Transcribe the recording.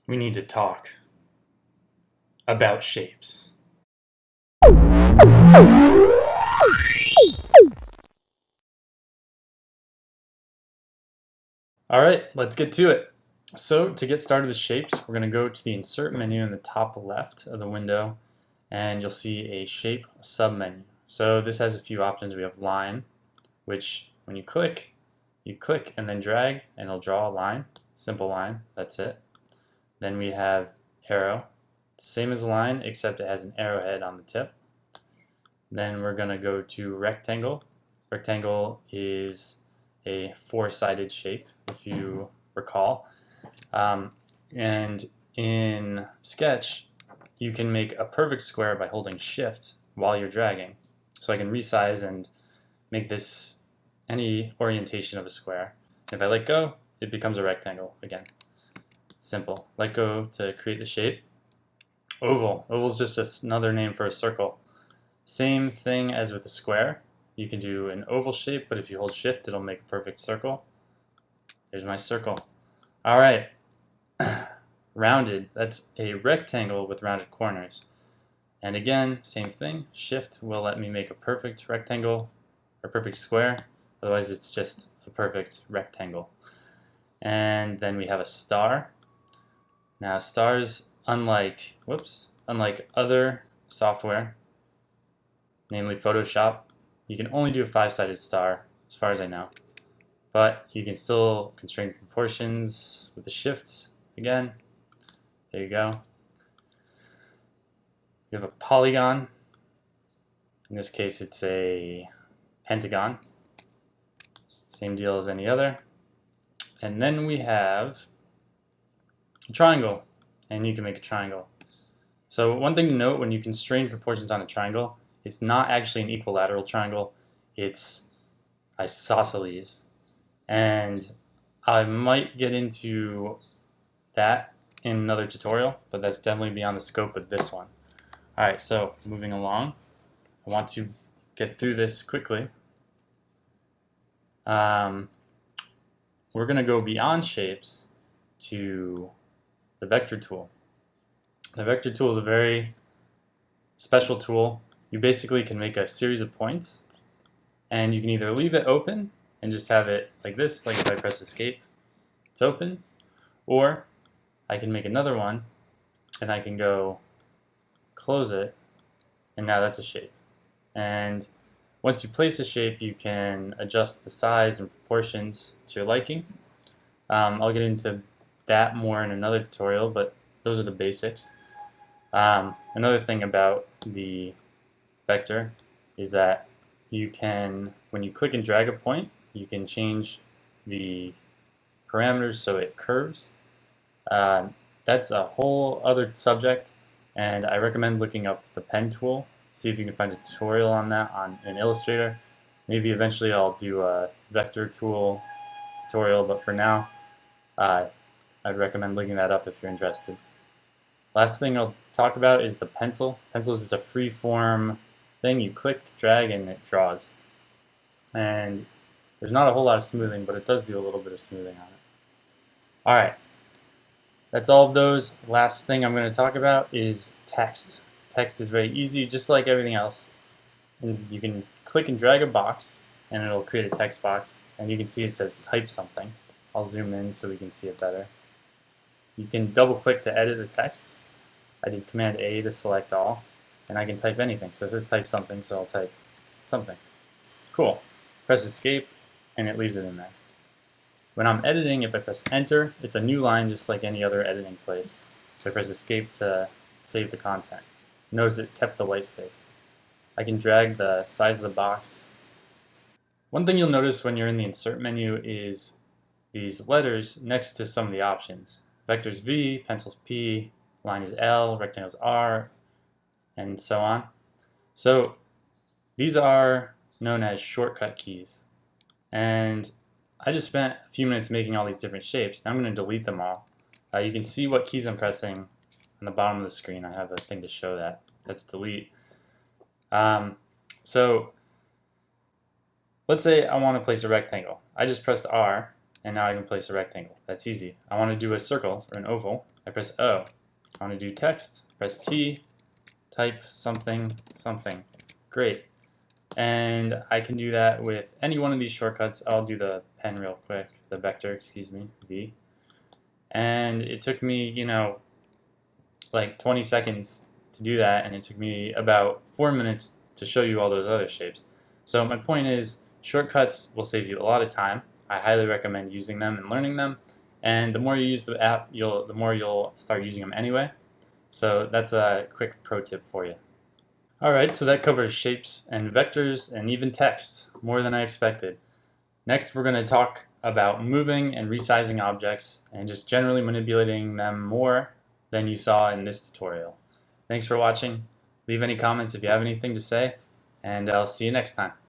we need to talk about shapes. All right, let's get to it. So to get started with shapes, we're going to go to the Insert menu in the top left of the window, and you'll see a Shape submenu. So this has a few options. We have Line, which when you click and then drag, and it'll draw a line, simple line, that's it. Then we have Arrow, same as line, except it has an arrowhead on the tip. Then we're going to go to Rectangle. Rectangle is a four-sided shape, if you recall. And in Sketch, you can make a perfect square by holding Shift while you're dragging. So I can resize and make this any orientation of a square. If I let go, it becomes a rectangle again. Simple. Let go to create the shape. Oval. Oval is just another name for a circle. Same thing as with a square. You can do an oval shape, but if you hold Shift, it'll make a perfect circle. There's my circle. All right. Rounded. That's a rectangle with rounded corners. And again, same thing. Shift will let me make a perfect rectangle or perfect square. Otherwise, it's just a perfect rectangle. And then we have a star. Now, stars, unlike other software, namely Photoshop, you can only do a five-sided star, as far as I know. But you can still constrain proportions with the Shift again. There you go. You have a polygon. In this case, it's a pentagon. Same deal as any other. And then we have a triangle, and you can make a triangle. So one thing to note when you constrain proportions on a triangle, it's not actually an equilateral triangle, it's isosceles. And I might get into that in another tutorial, but that's definitely beyond the scope of this one. Alright, so moving along, I want to get through this quickly. We're going to go beyond shapes to the vector tool. The vector tool is a very special tool. You basically can make a series of points, and you can either leave it open and just have it like this, like if I press escape, it's open, or I can make another one and I can go close it, and now that's a shape. And once you place a shape, you can adjust the size and proportions to your liking. I'll get into that more in another tutorial, but those are the basics. Another thing about the vector is that you can, when you click and drag a point, you can change the parameters so it curves. That's a whole other subject, and I recommend looking up the pen tool. See if you can find a tutorial on that in Illustrator. Maybe eventually I'll do a vector tool tutorial, but for now, I'd recommend looking that up if you're interested. Last thing I'll talk about is the pencil. Pencil is just a free form thing. You click, drag, and it draws. And there's not a whole lot of smoothing, but it does do a little bit of smoothing on it. Alright, that's all of those. Last thing I'm going to talk about is text. Text is very easy, just like everything else. And you can click and drag a box, and it'll create a text box. And you can see it says type something. I'll zoom in so we can see it better. You can double click to edit the text. I did Command A to select all, and I can type anything. So it says type something, so I'll type something. Cool. Press escape, and it leaves it in there. When I'm editing, if I press enter, it's a new line just like any other editing place. If I press escape to save the content, notice it kept the white space. I can drag the size of the box. One thing you'll notice when you're in the insert menu is these letters next to some of the options. Vectors V, pencils P, line is L, rectangles R, and so on. So these are known as shortcut keys. And I just spent a few minutes making all these different shapes. Now I'm going to delete them all. You can see what keys I'm pressing on the bottom of the screen. I have a thing to show that. That's delete. So let's say I want to place a rectangle. I just pressed R, and now I can place a rectangle. That's easy. I want to do a circle or an oval. I press O. I want to do text. Press T. Type something, something. Great. And I can do that with any one of these shortcuts. I'll do the pen real quick, the vector, excuse me, V. And it took me, like 20 seconds to do that, and it took me about 4 minutes to show you all those other shapes. So my point is, shortcuts will save you a lot of time. I highly recommend using them and learning them. And the more you use the app, the more you'll start using them anyway. So that's a quick pro tip for you. Alright, so that covers shapes and vectors and even text, more than I expected. Next, we're going to talk about moving and resizing objects and just generally manipulating them more than you saw in this tutorial. Thanks for watching. Leave any comments if you have anything to say, and I'll see you next time.